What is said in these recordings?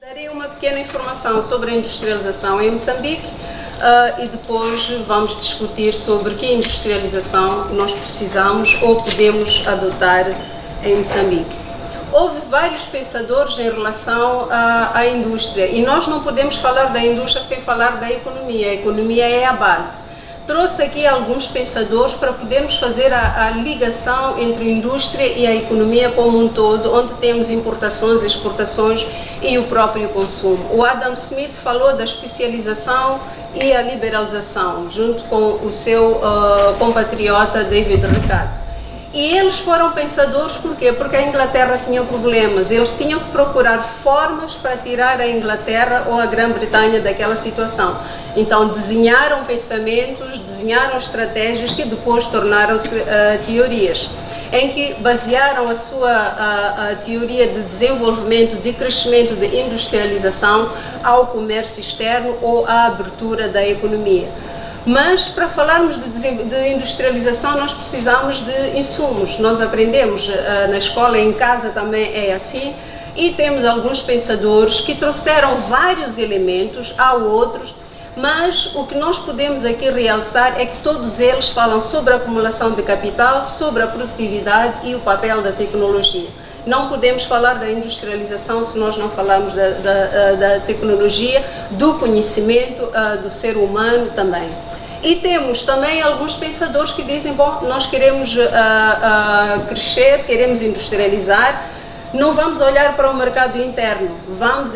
Darei uma pequena informação sobre a industrialização em Moçambique e depois vamos discutir sobre que industrialização nós precisamos ou podemos adotar em Moçambique. Houve vários pensadores em relação à indústria e nós não podemos falar da indústria sem falar da economia. A economia é a base. Trouxe aqui alguns pensadores para podermos fazer a ligação entre a indústria e a economia como um todo, onde temos importações, exportações e o próprio consumo. O Adam Smith falou da especialização e a liberalização, junto com o seu compatriota David Ricardo. E eles foram pensadores por quê? Porque a Inglaterra tinha problemas, eles tinham que procurar formas para tirar a Inglaterra ou a Grã-Bretanha daquela situação. Então desenharam pensamentos, desenharam estratégias que depois tornaram-se teorias, em que basearam a sua teoria de desenvolvimento, de crescimento, de industrialização ao comércio externo ou à abertura da economia. Mas para falarmos de industrialização nós precisamos de insumos, nós aprendemos na escola, em casa também é assim, e temos alguns pensadores que trouxeram vários elementos, há outros, mas o que nós podemos aqui realçar é que todos eles falam sobre a acumulação de capital, sobre a produtividade e o papel da tecnologia. Não podemos falar da industrialização se nós não falarmos da tecnologia, do conhecimento do ser humano também. E temos também alguns pensadores que dizem, bom, nós queremos crescer, queremos industrializar, não vamos olhar para o mercado interno, vamos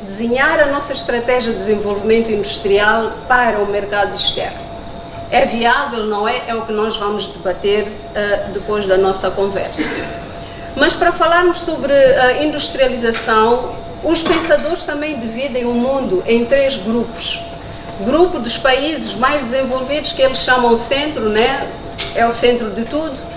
desenhar a nossa estratégia de desenvolvimento industrial para o mercado externo. É viável, não é? É o que nós vamos debater depois da nossa conversa. Mas para falarmos sobre a industrialização, os pensadores também dividem o mundo em três grupos. Grupo dos países mais desenvolvidos, que eles chamam centro, né? É o centro de tudo.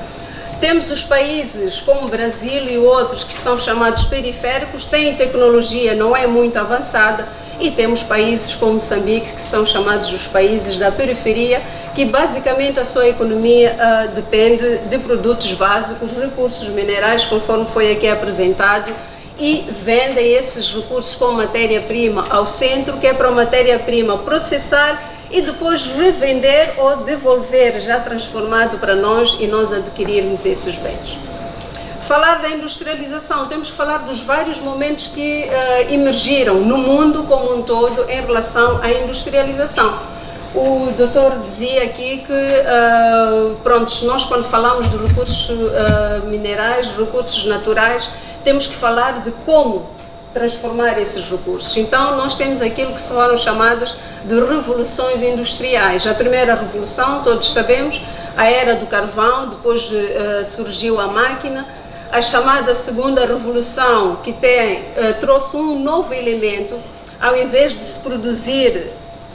Temos os países como o Brasil e outros que são chamados periféricos, têm tecnologia, não é muito avançada, e temos países como Moçambique, que são chamados os países da periferia, que basicamente a sua economia depende de produtos básicos, recursos minerais, conforme foi aqui apresentado, e vendem esses recursos como matéria-prima ao centro, que é para a matéria-prima processar e depois revender ou devolver já transformado para nós e nós adquirirmos esses bens. Falar da industrialização, temos que falar dos vários momentos que emergiram no mundo como um todo em relação à industrialização. O doutor dizia aqui que, nós quando falamos de recursos minerais, recursos naturais, temos que falar de como transformar esses recursos. Então, nós temos aquilo que foram chamadas de revoluções industriais. A primeira revolução, todos sabemos, a era do carvão, depois surgiu a máquina. A chamada segunda revolução, que trouxe um novo elemento, ao invés de se produzir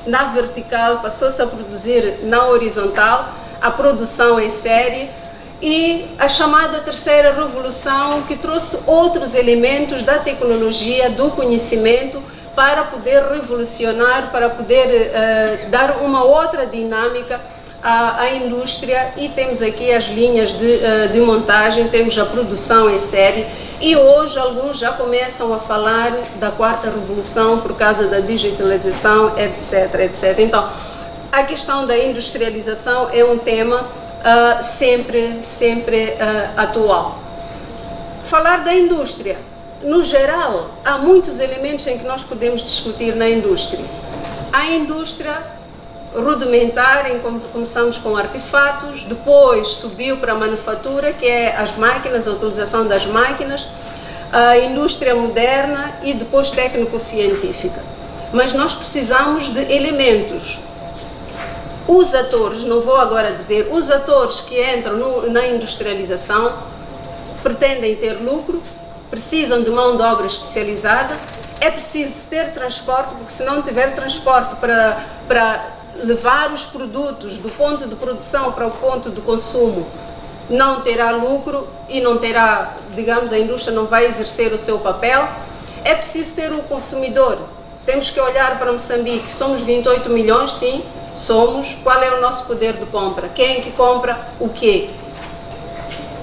na vertical, passou-se a produzir na horizontal, a produção em série. E a chamada terceira revolução, que trouxe outros elementos da tecnologia, do conhecimento, para poder revolucionar, para poder dar uma outra dinâmica à indústria. E temos aqui as linhas de montagem, temos a produção em série, e hoje alguns já começam a falar da quarta revolução por causa da digitalização, etc, etc. Então, a questão da industrialização é um tema sempre atual. Falar da indústria, no geral, há muitos elementos em que nós podemos discutir na indústria. A indústria rudimentar, em como começamos com artefatos, depois subiu para a manufatura, que é as máquinas, a utilização das máquinas, a indústria moderna e depois técnico-científica. Mas nós precisamos de elementos. Os atores, não vou agora dizer, os atores que entram na industrialização pretendem ter lucro, precisam de mão de obra especializada, é preciso ter transporte, porque se não tiver transporte para levar os produtos do ponto de produção para o ponto de consumo, não terá lucro e não terá, digamos, a indústria não vai exercer o seu papel. É preciso ter o consumidor. Temos que olhar para Moçambique, somos 28 milhões, sim, somos. Qual é o nosso poder de compra? Quem é que compra o quê?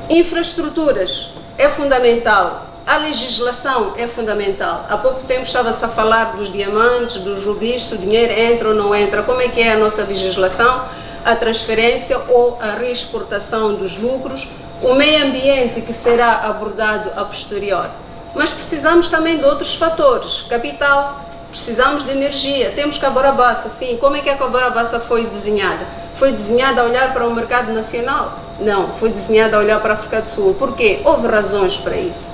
Infraestruturas é fundamental. a legislação é fundamental. Há pouco tempo estava-se a falar dos diamantes, dos rubis, se o dinheiro entra ou não entra, como é que é a nossa legislação, a transferência ou a reexportação dos lucros, o meio ambiente que será abordado a posterior. Mas precisamos também de outros fatores, capital, precisamos de energia, temos Cabora Bassa, sim, como é que a Cabora Bassa foi desenhada? Foi desenhada a olhar para o mercado nacional? Não, foi desenhada a olhar para a África do Sul. Por quê? Houve razões para isso.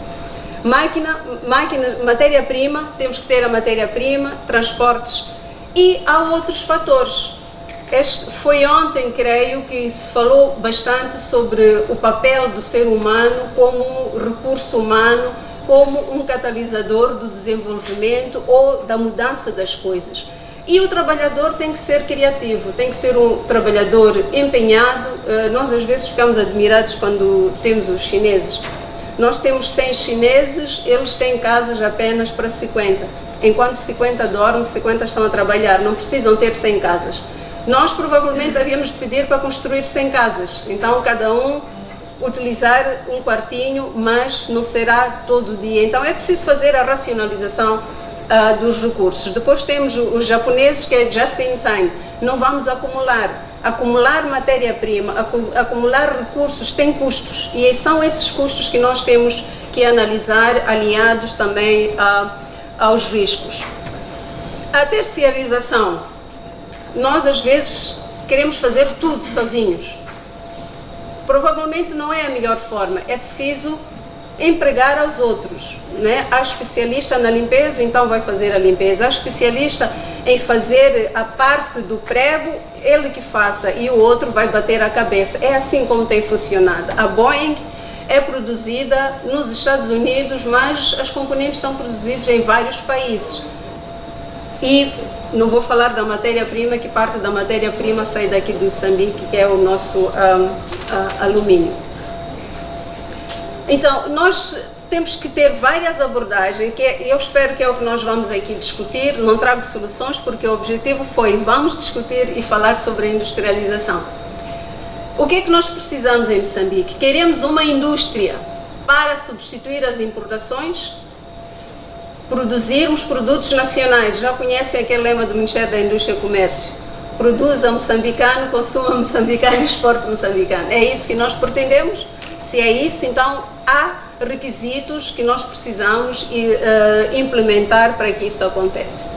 Matéria-prima, temos que ter a matéria-prima, transportes e há outros fatores. Foi ontem, creio, que se falou bastante sobre o papel do ser humano como recurso humano, como um catalisador do desenvolvimento ou da mudança das coisas. E o trabalhador tem que ser criativo, tem que ser um trabalhador empenhado. Nós às vezes ficamos admirados quando temos os chineses. Nós temos 100 chineses, eles têm casas apenas para 50. Enquanto 50 dormem, 50 estão a trabalhar, não precisam ter 100 casas. Nós provavelmente havíamos de pedir para construir 100 casas, então cada um utilizar um quartinho, mas não será todo dia. Então é preciso fazer a racionalização dos recursos. Depois temos os japoneses, que é just in time, não vamos acumular. Acumular matéria-prima, acumular recursos tem custos e são esses custos que nós temos que analisar, aliados também aos riscos. A terciarização, nós às vezes queremos fazer tudo sozinhos. Provavelmente não é a melhor forma, é preciso empregar aos outros, né? Há especialista na limpeza, então vai fazer a limpeza. Há especialista em fazer a parte do prego, ele que faça, e o outro vai bater a cabeça. É assim como tem funcionado. A Boeing é produzida nos Estados Unidos, mas as componentes são produzidas em vários países. E não vou falar da matéria-prima, que parte da matéria-prima sai daqui de Moçambique, que é o nosso alumínio. Então, nós temos que ter várias abordagens, que eu espero que é o que nós vamos aqui discutir. Não trago soluções, porque o objetivo foi, vamos discutir e falar sobre a industrialização. O que é que nós precisamos em Moçambique? Queremos uma indústria para substituir as importações, produzirmos produtos nacionais. Já conhecem aquele lema do Ministério da Indústria e Comércio: produza moçambicano, consuma moçambicano, exporte moçambicano. É isso que nós pretendemos? Se é isso, então há requisitos que nós precisamos implementar para que isso aconteça.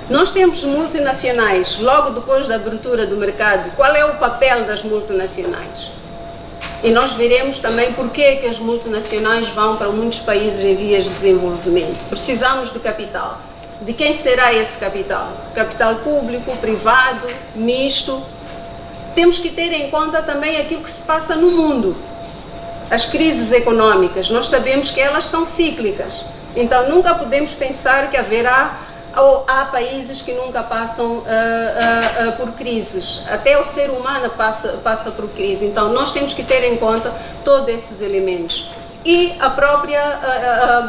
Nós temos multinacionais, logo depois da abertura do mercado. Qual é o papel das multinacionais? E nós veremos também porque que as multinacionais vão para muitos países em vias de desenvolvimento. Precisamos do capital. De quem será esse capital? Capital público, privado, misto. Temos que ter em conta também aquilo que se passa no mundo. As crises econômicas, nós sabemos que elas são cíclicas. Então nunca podemos pensar que há países que nunca passam por crises. Até o ser humano passa por crise. Então nós temos que ter em conta todos esses elementos. E a própria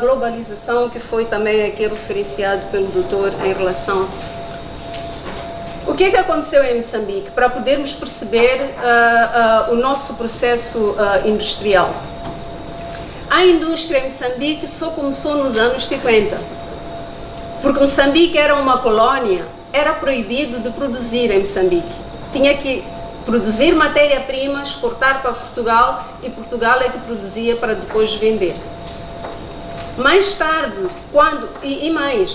globalização, que foi também aqui referenciado pelo doutor em relação. O que é que aconteceu em Moçambique para podermos perceber o nosso processo industrial? A indústria em Moçambique só começou nos anos 50. Porque Moçambique era uma colônia, era proibido de produzir em Moçambique. Tinha que produzir matéria-prima, exportar para Portugal, e Portugal é que produzia para depois vender. Mais tarde,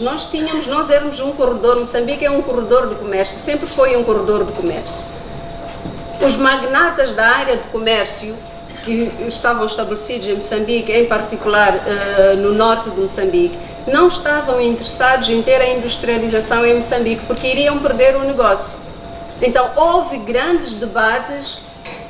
nós éramos um corredor. Moçambique é um corredor de comércio, sempre foi um corredor de comércio. Os magnatas da área de comércio, que estavam estabelecidos em Moçambique, em particular no norte de Moçambique, não estavam interessados em ter a industrialização em Moçambique, porque iriam perder o negócio. Então houve grandes debates.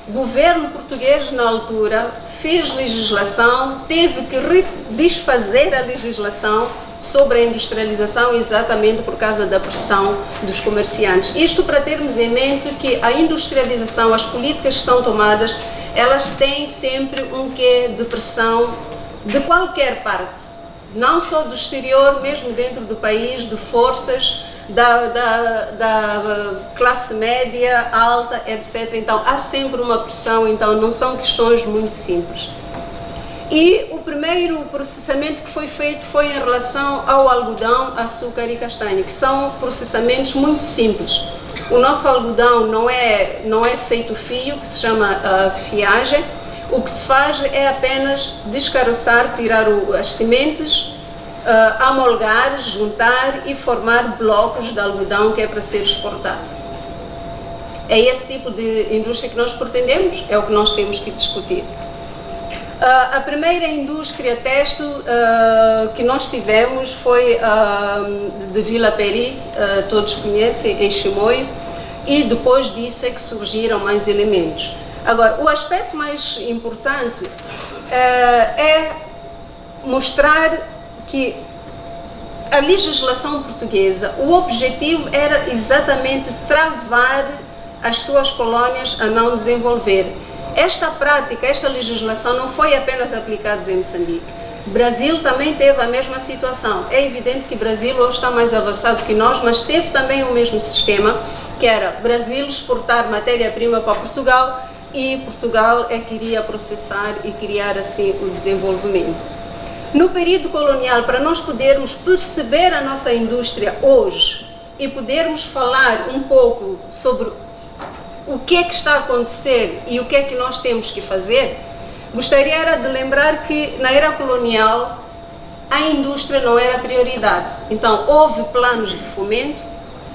O governo português na altura fez legislação, teve que desfazer a legislação sobre a industrialização, exatamente por causa da pressão dos comerciantes. Isto para termos em mente que a industrialização, as políticas que são tomadas, elas têm sempre um quê de pressão de qualquer parte, não só do exterior, mesmo dentro do país, de forças da classe média, alta, etc. Então há sempre uma pressão, então não são questões muito simples. E o primeiro processamento que foi feito foi em relação ao algodão, açúcar e castanha, que são processamentos muito simples. O nosso algodão não é feito fio, que se chama fiagem. O que se faz é apenas descaroçar, tirar as sementes, amolgar, juntar e formar blocos de algodão que é para ser exportado. É esse tipo de indústria que nós pretendemos, é o que nós temos que discutir. A primeira indústria têxtil que nós tivemos foi de Vila Peri, todos conhecem, em Chimoio, e depois disso é que surgiram mais elementos. Agora, o aspecto mais importante é mostrar que a legislação portuguesa, o objetivo era exatamente travar as suas colónias a não desenvolver. Esta prática, esta legislação não foi apenas aplicada em Moçambique. O Brasil também teve a mesma situação. É evidente que o Brasil hoje está mais avançado que nós, mas teve também o mesmo sistema, que era Brasil exportar matéria-prima para Portugal e Portugal é que iria processar e criar assim o desenvolvimento. No período colonial, para nós podermos perceber a nossa indústria hoje e podermos falar um pouco sobre o que é que está a acontecer e o que é que nós temos que fazer, gostaria de lembrar que na era colonial a indústria não era prioridade. Então houve planos de fomento,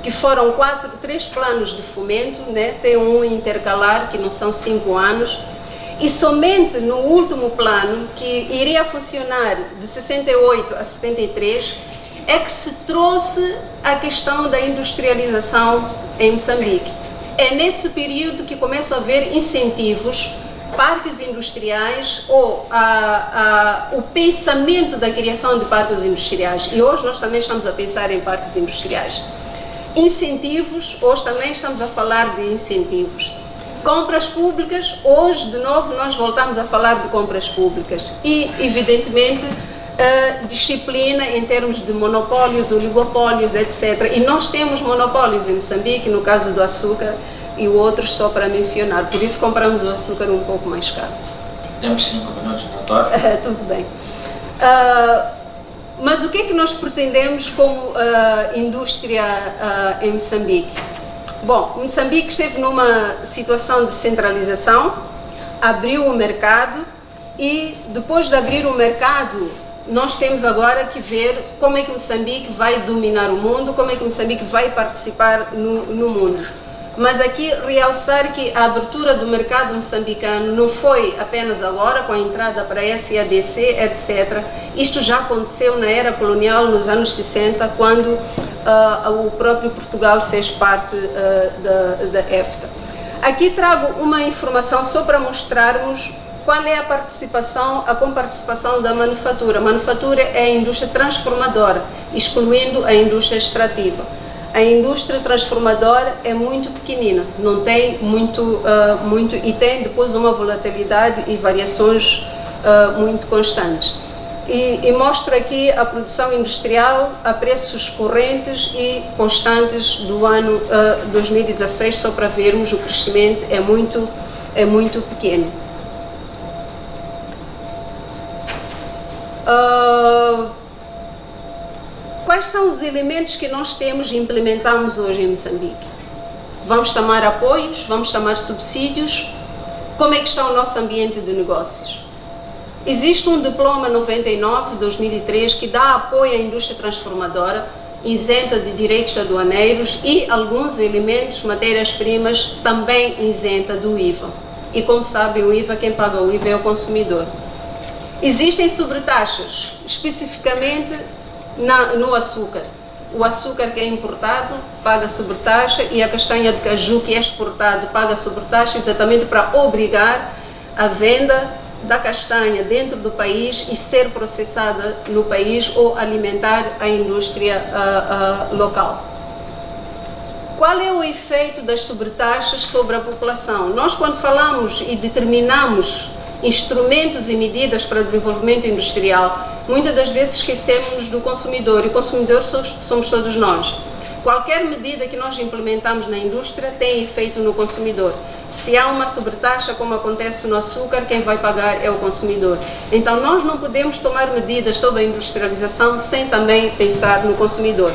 que foram 3 planos de fomento, né? Tem um intercalar, que não são 5 anos, e somente no último plano, que iria funcionar de 68 a 73, é que se trouxe a questão da industrialização em Moçambique. É nesse período que começam a haver incentivos, parques industriais ou o pensamento da criação de parques industriais. E hoje nós também estamos a pensar em parques industriais. Incentivos, hoje também estamos a falar de incentivos. Compras públicas, hoje de novo nós voltamos a falar de compras públicas. E, evidentemente, disciplina em termos de monopólios, oligopólios, etc. E nós temos monopólios em Moçambique, no caso do açúcar, e outros só para mencionar. Por isso compramos o açúcar um pouco mais caro. Temos 5 minutos, doutor. Tudo bem. Mas o que é que nós pretendemos como indústria em Moçambique? Bom, Moçambique esteve numa situação de centralização, abriu o mercado e depois de abrir o mercado, nós temos agora que ver como é que Moçambique vai dominar o mundo, como é que Moçambique vai participar no mundo. Mas aqui realçar que a abertura do mercado moçambicano não foi apenas agora, com a entrada para a SADC, etc. Isto já aconteceu na era colonial, nos anos 60, quando o próprio Portugal fez parte da EFTA. Aqui trago uma informação só para mostrarmos qual é a comparticipação da manufatura. A manufatura é a indústria transformadora, excluindo a indústria extrativa. A indústria transformadora é muito pequenina, não tem muito e tem depois uma volatilidade e variações muito constantes. E mostra aqui a produção industrial a preços correntes e constantes do ano 2016, só para vermos o crescimento é muito pequeno. Quais são os elementos que nós temos e implementamos hoje em Moçambique? Vamos chamar apoios, vamos chamar subsídios. Como é que está o nosso ambiente de negócios? Existe um diploma 99/2003 que dá apoio à indústria transformadora, isenta de direitos aduaneiros e alguns elementos, matérias-primas, também isenta do IVA. E como sabem, o IVA, quem paga o IVA é o consumidor. Existem sobretaxas, especificamente no açúcar. O açúcar que é importado paga sobretaxa e a castanha de caju que é exportado paga sobretaxa, exatamente para obrigar a venda da castanha dentro do país e ser processada no país ou alimentar a indústria local. Qual é o efeito das sobretaxas sobre a população? Nós, quando falamos e determinamos instrumentos e medidas para desenvolvimento industrial, muitas das vezes esquecemos do consumidor, e o consumidor somos todos nós. qualquer medida que nós implementamos na indústria tem efeito no consumidor. Se há uma sobretaxa, como acontece no açúcar, quem vai pagar é o consumidor. Então nós não podemos tomar medidas sobre a industrialização sem também pensar no consumidor.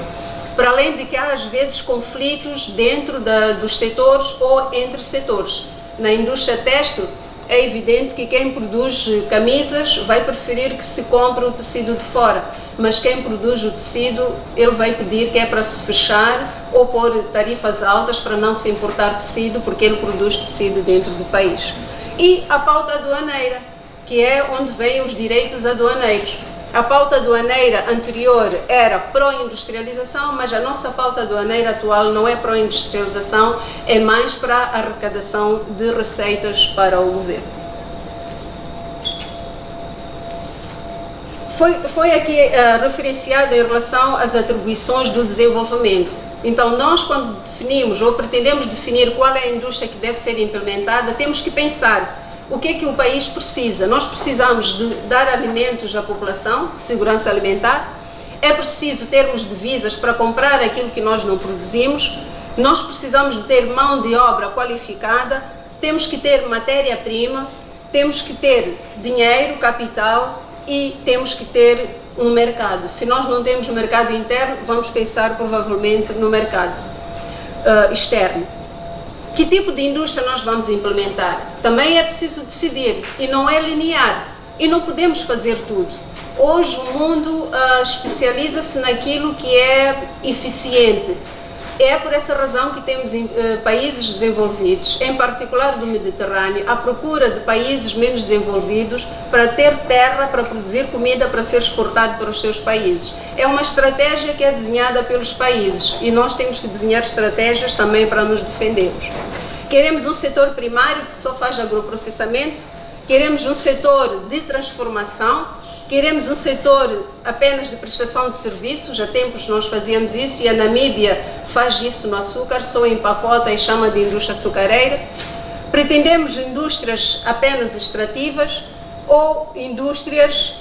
Para além de que há às vezes conflitos dentro dos setores ou entre setores. Na indústria têxtil é evidente que quem produz camisas vai preferir que se compre o tecido de fora, mas quem produz o tecido, ele vai pedir que é para se fechar ou pôr tarifas altas para não se importar tecido, porque ele produz tecido dentro do país. E a pauta aduaneira, que é onde vêm os direitos aduaneiros. A pauta aduaneira anterior era pró-industrialização, mas a nossa pauta aduaneira atual não é pró-industrialização, é mais para a arrecadação de receitas para o governo. Foi aqui referenciado em relação às atribuições do desenvolvimento. Então, nós quando definimos ou pretendemos definir qual é a indústria que deve ser implementada, temos que pensar o que é que o país precisa. Nós precisamos de dar alimentos à população, segurança alimentar, é preciso termos divisas para comprar aquilo que nós não produzimos, nós precisamos de ter mão de obra qualificada, temos que ter matéria-prima, temos que ter dinheiro, capital e temos que ter um mercado. Se nós não temos um mercado interno, vamos pensar provavelmente no mercado externo. Que tipo de indústria nós vamos implementar? Também é preciso decidir e não é linear e não podemos fazer tudo. Hoje o mundo especializa-se naquilo que é eficiente. É por essa razão que temos países desenvolvidos, em particular do Mediterrâneo, à procura de países menos desenvolvidos para ter terra para produzir comida para ser exportado para os seus países. É uma estratégia que é desenhada pelos países e nós temos que desenhar estratégias também para nos defendermos. Queremos um setor primário que só faz agroprocessamento, queremos um setor de transformação, queremos um setor apenas de prestação de serviços. Há tempos nós fazíamos isso e a Namíbia faz isso no açúcar, só empacota e chama de indústria açucareira. Pretendemos indústrias apenas extrativas ou indústrias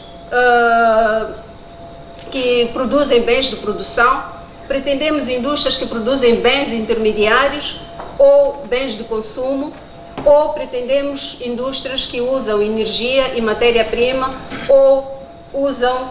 que produzem bens de produção. Pretendemos indústrias que produzem bens intermediários ou bens de consumo. Ou pretendemos indústrias que usam energia e matéria-prima ou usam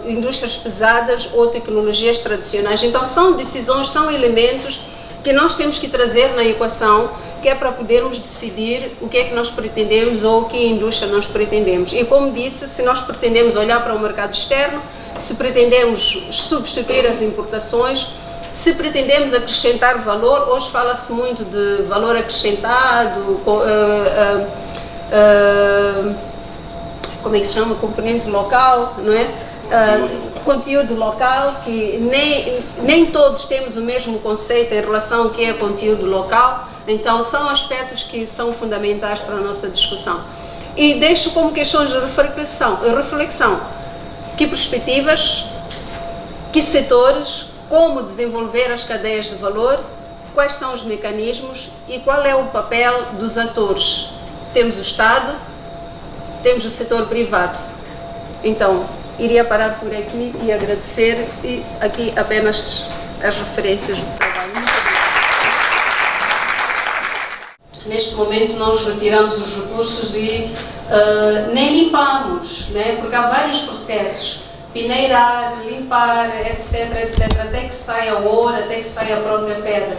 indústrias pesadas ou tecnologias tradicionais. Então são decisões, são elementos que nós temos que trazer na equação, que é para podermos decidir o que é que nós pretendemos ou que indústria nós pretendemos. E como disse, se nós pretendemos olhar para o mercado externo, se pretendemos substituir as importações, se pretendemos acrescentar valor, hoje fala-se muito de valor acrescentado, como é que se chama? Componente local, não é? Conteúdo local, que nem todos temos o mesmo conceito em relação ao que é conteúdo local, então são aspectos que são fundamentais para a nossa discussão. E deixo como questões de reflexão, que perspectivas, que setores, como desenvolver as cadeias de valor, quais são os mecanismos e qual é o papel dos atores. Temos o Estado, temos o setor privado. Então, iria parar por aqui e agradecer, e aqui apenas as referências do trabalho. Neste momento nós retiramos os recursos e nem limpamos, né? Porque há vários processos, peneirar, limpar, etc, até que saia o ouro, até que saia a própria pedra.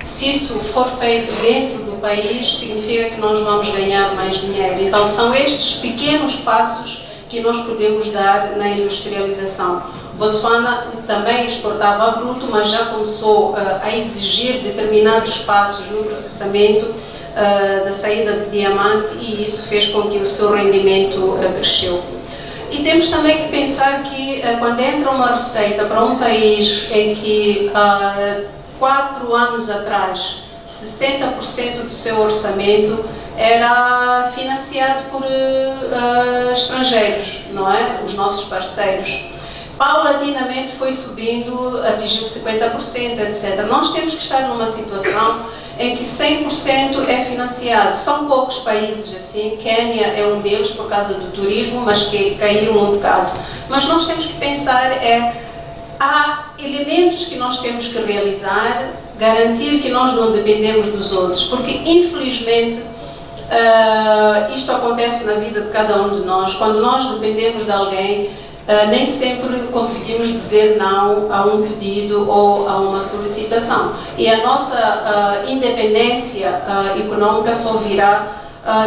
Se isso for feito dentro do país, significa que nós vamos ganhar mais dinheiro. Então são estes pequenos passos que nós podemos dar na industrialização. Botswana também exportava a bruto, mas já começou a exigir determinados passos no processamento da saída do diamante e isso fez com que o seu rendimento cresceu. E temos também que pensar que quando entra uma receita para um país em que 4 anos atrás 60% do seu orçamento era financiado por estrangeiros, não é? Os nossos parceiros. Paulatinamente foi subindo, atingiu 50%, etc. Nós temos que estar numa situação em que 100% é financiado. São poucos países assim, Quênia é um deles por causa do turismo, mas que caíram um bocado. Mas nós temos que pensar há elementos que nós temos que realizar, garantir que nós não dependemos dos outros, porque infelizmente isto acontece na vida de cada um de nós. Quando nós dependemos de alguém, nem sempre conseguimos dizer não a um pedido ou a uma solicitação. E a nossa independência econômica só virá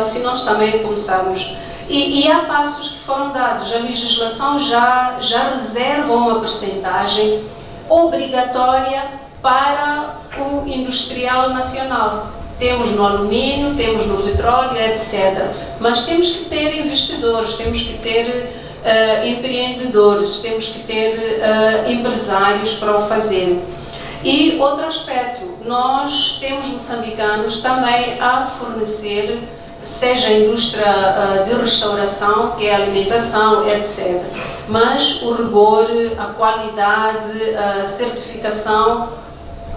se nós também começarmos. E há passos que foram dados. A legislação já reserva uma percentagem obrigatória para o industrial nacional. Temos no alumínio, temos no petróleo, etc. Mas temos que ter investidores, temos que ter empreendedores, temos que ter empresários para o fazer. E outro aspecto, nós temos moçambicanos também a fornecer, seja a indústria de restauração, que é a alimentação, etc. Mas o rigor, a qualidade, a certificação,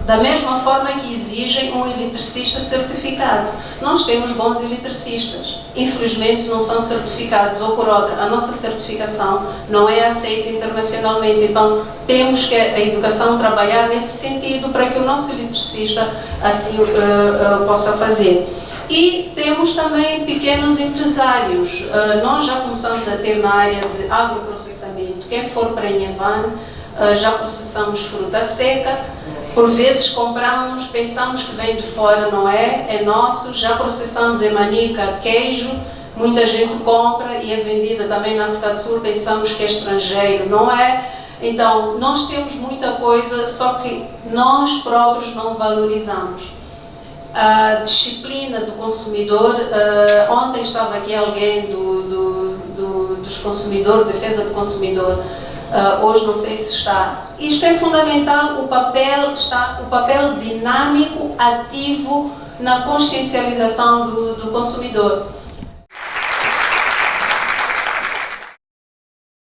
da mesma forma que exigem um eletricista certificado. Nós temos bons eletricistas, infelizmente não são certificados, ou por outra, a nossa certificação não é aceita internacionalmente, então temos que a educação trabalhar nesse sentido para que o nosso eletricista assim possa fazer. E temos também pequenos empresários. Nós já começamos a ter na área de agroprocessamento. Quem for para Inhambane, já processamos fruta seca. Por vezes compramos, pensamos que vem de fora, não é? É nosso. Já processamos em Manica queijo. Muita gente compra e é vendida também na África do Sul. Pensamos que é estrangeiro, não é? Então, nós temos muita coisa, só que nós próprios não valorizamos. A disciplina do consumidor, ontem estava aqui alguém dos consumidores, defesa do consumidor, hoje não sei se está. Isto é fundamental, o papel dinâmico, ativo na consciencialização do consumidor.